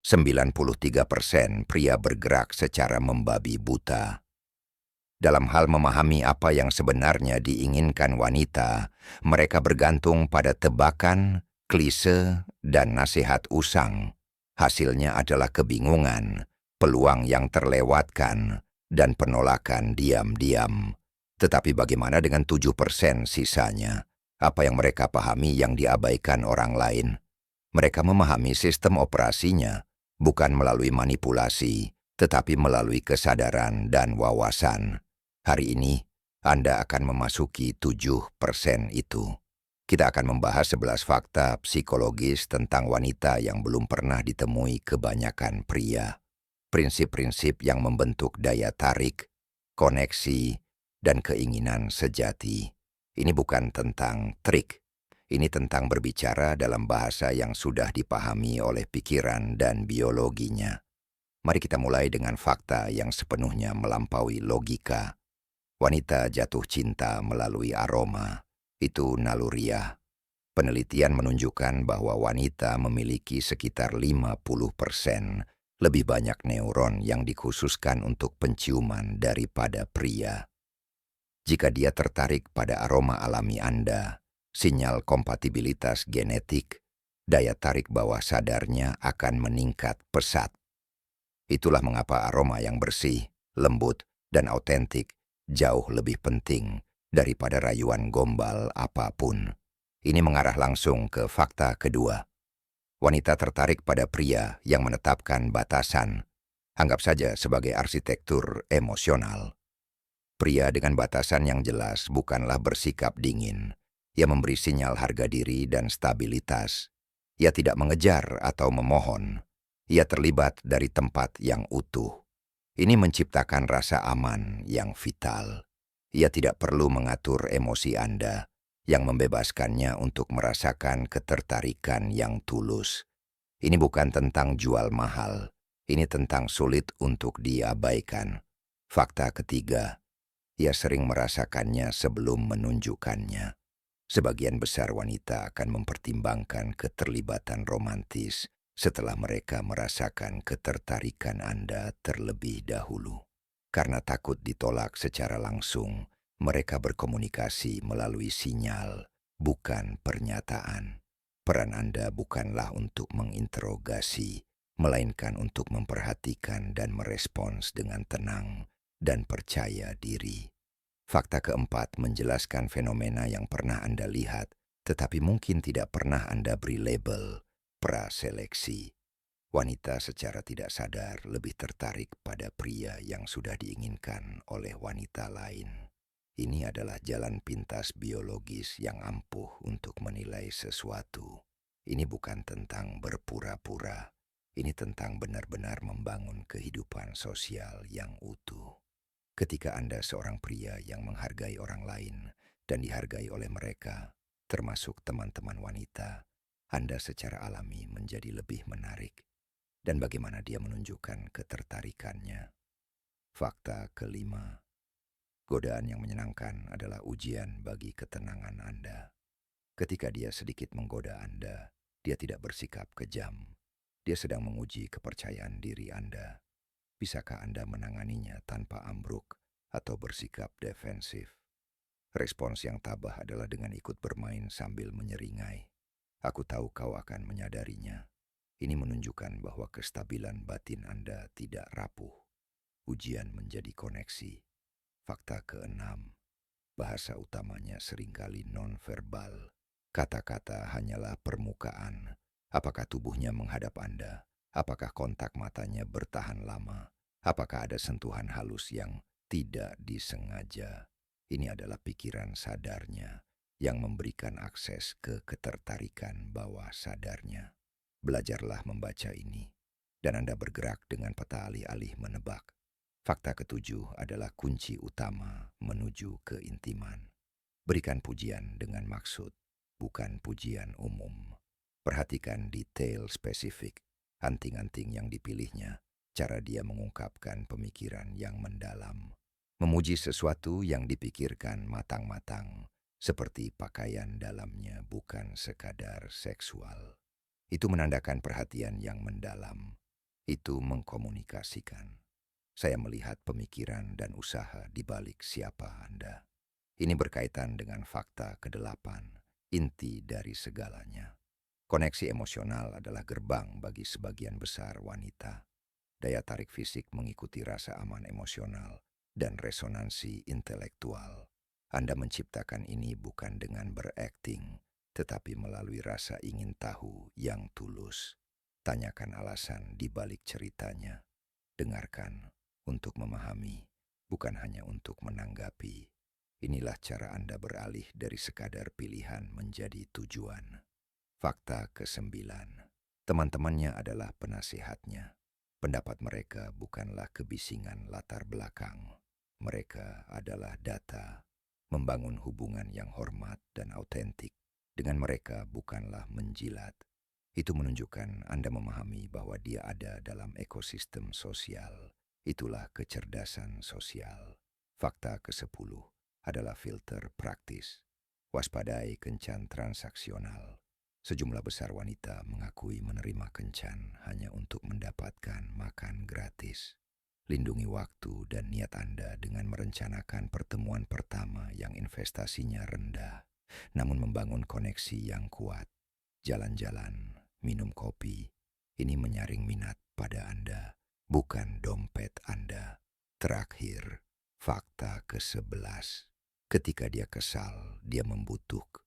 93% pria bergerak secara membabi buta. Dalam hal memahami apa yang sebenarnya diinginkan wanita, mereka bergantung pada tebakan, klise, dan nasihat usang. Hasilnya adalah kebingungan, peluang yang terlewatkan, dan penolakan diam-diam. Tetapi bagaimana dengan 7% sisanya? Apa yang mereka pahami yang diabaikan orang lain? Mereka memahami sistem operasinya, bukan melalui manipulasi, tetapi melalui kesadaran dan wawasan. Hari ini, Anda akan memasuki 7% itu. Kita akan membahas 11 fakta psikologis tentang wanita yang belum pernah ditemui kebanyakan pria. Prinsip-prinsip yang membentuk daya tarik, koneksi, dan keinginan sejati. Ini bukan tentang trik. Ini tentang berbicara dalam bahasa yang sudah dipahami oleh pikiran dan biologinya. Mari kita mulai dengan fakta yang sepenuhnya melampaui logika. Wanita jatuh cinta melalui aroma. Itu naluriah. Penelitian menunjukkan bahwa wanita memiliki sekitar 50% lebih banyak neuron yang dikhususkan untuk penciuman daripada pria. Jika dia tertarik pada aroma alami Anda, sinyal kompatibilitas genetik, daya tarik bawah sadarnya akan meningkat pesat. Itulah mengapa aroma yang bersih, lembut, dan autentik jauh lebih penting daripada rayuan gombal apapun. Ini mengarah langsung ke fakta kedua. Wanita tertarik pada pria yang menetapkan batasan. Anggap saja sebagai arsitektur emosional. Pria dengan batasan yang jelas bukanlah bersikap dingin. Ia memberi sinyal harga diri dan stabilitas. Ia tidak mengejar atau memohon. Ia terlibat dari tempat yang utuh. Ini menciptakan rasa aman yang vital. Ia tidak perlu mengatur emosi Anda, yang membebaskannya untuk merasakan ketertarikan yang tulus. Ini bukan tentang jual mahal. Ini tentang sulit untuk diabaikan. Fakta ketiga. Ia sering merasakannya sebelum menunjukkannya. Sebagian besar wanita akan mempertimbangkan keterlibatan romantis setelah mereka merasakan ketertarikan Anda terlebih dahulu. Karena takut ditolak secara langsung, mereka berkomunikasi melalui sinyal, bukan pernyataan. Peran Anda bukanlah untuk menginterogasi, melainkan untuk memperhatikan dan merespons dengan tenang dan percaya diri. Fakta keempat menjelaskan fenomena yang pernah Anda lihat, tetapi mungkin tidak pernah Anda beri label, praseleksi. Wanita secara tidak sadar lebih tertarik pada pria yang sudah diinginkan oleh wanita lain. Ini adalah jalan pintas biologis yang ampuh untuk menilai sesuatu. Ini bukan tentang berpura-pura. Ini tentang benar-benar membangun kehidupan sosial yang utuh. Ketika Anda seorang pria yang menghargai orang lain dan dihargai oleh mereka, termasuk teman-teman wanita, Anda secara alami menjadi lebih menarik. Dan bagaimana dia menunjukkan ketertarikannya. Fakta kelima. Godaan yang menyenangkan adalah ujian bagi ketenangan Anda. Ketika dia sedikit menggoda Anda, dia tidak bersikap kejam. Dia sedang menguji kepercayaan diri Anda. Bisakah Anda menanganinya tanpa ambruk atau bersikap defensif? Respons yang tabah adalah dengan ikut bermain sambil menyeringai. Aku tahu kau akan menyadarinya. Ini menunjukkan bahwa kestabilan batin Anda tidak rapuh. Ujian menjadi koneksi. Fakta keenam. Bahasa utamanya seringkali non-verbal. Kata-kata hanyalah permukaan. Apakah tubuhnya menghadap Anda? Apakah kontak matanya bertahan lama? Apakah ada sentuhan halus yang tidak disengaja? Ini adalah pikiran sadarnya yang memberikan akses ke ketertarikan bawah sadarnya. Belajarlah membaca ini, dan Anda bergerak dengan peta alih-alih menebak. Fakta ketujuh adalah kunci utama menuju keintiman. Berikan pujian dengan maksud, bukan pujian umum. Perhatikan detail spesifik, anting-anting yang dipilihnya, cara dia mengungkapkan pemikiran yang mendalam. Memuji sesuatu yang dipikirkan matang-matang, seperti pakaian dalamnya bukan sekadar seksual. Itu menandakan perhatian yang mendalam. Itu mengkomunikasikan. Saya melihat pemikiran dan usaha di balik siapa Anda. Ini berkaitan dengan fakta kedelapan, inti dari segalanya. Koneksi emosional adalah gerbang bagi sebagian besar wanita. Daya tarik fisik mengikuti rasa aman emosional dan resonansi intelektual. Anda menciptakan ini bukan dengan berakting, tetapi melalui rasa ingin tahu yang tulus. Tanyakan alasan di balik ceritanya. Dengarkan untuk memahami, bukan hanya untuk menanggapi. Inilah cara Anda beralih dari sekadar pilihan menjadi tujuan. Fakta kesembilan. Teman-temannya adalah penasihatnya. Pendapat mereka bukanlah kebisingan latar belakang. Mereka adalah data. Membangun hubungan yang hormat dan autentik dengan mereka bukanlah menjilat. Itu menunjukkan Anda memahami bahwa dia ada dalam ekosistem sosial. Itulah kecerdasan sosial. Fakta ke-10 adalah filter praktis. Waspadai kencan transaksional. Sejumlah besar wanita mengakui menerima kencan hanya untuk mendapatkan makan gratis. Lindungi waktu dan niat Anda dengan merencanakan pertemuan pertama yang investasinya rendah, namun membangun koneksi yang kuat. Jalan-jalan, minum kopi, ini menyaring minat pada Anda, bukan dompet Anda. Terakhir, fakta ke-11. Ketika dia kesal, dia membutuhkan